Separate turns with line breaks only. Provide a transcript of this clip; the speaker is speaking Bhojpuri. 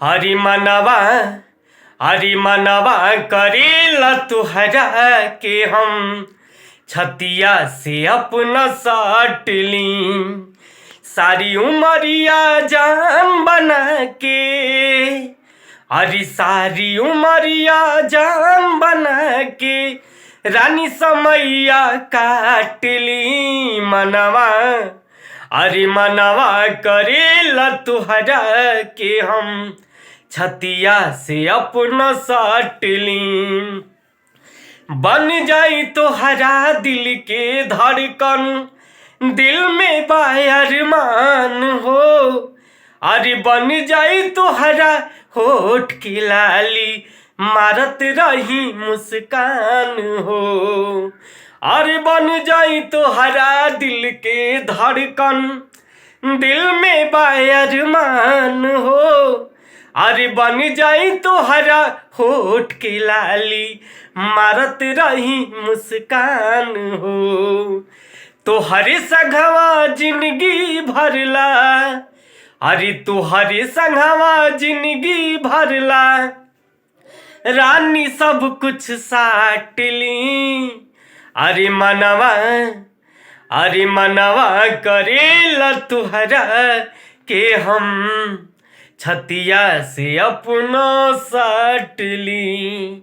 हरि मनवा करेला तुहरा के हम छतिया से अपना साट ली। सारी उमरिया जान बना के, अरे सारी उमरिया जान बना के रानी समैया काट ली। मनवा अरे मनवा करेला तुहरा के हम छतिया से अपना साट ली। बन जाई तोहरा दिल के धड़कन, दिल में बायरमान हो। अरे बन जाई तोहरा होठ की लाली, मारत रही मुस्कान हो। अरे बन जाई तोहरा दिल के धड़कन, दिल में बायरमान हो। अरे बन जाई तोहरा होठ की लाली, मारत रही मुस्कान हो। तोहरे संघवा जिंदगी भरला, अरे तोहरे संघवा जिंदगी भरला रानी सब कुछ साट ली। अरे मनवा करेला तुहरा के हम छतिया से अपना साट ली।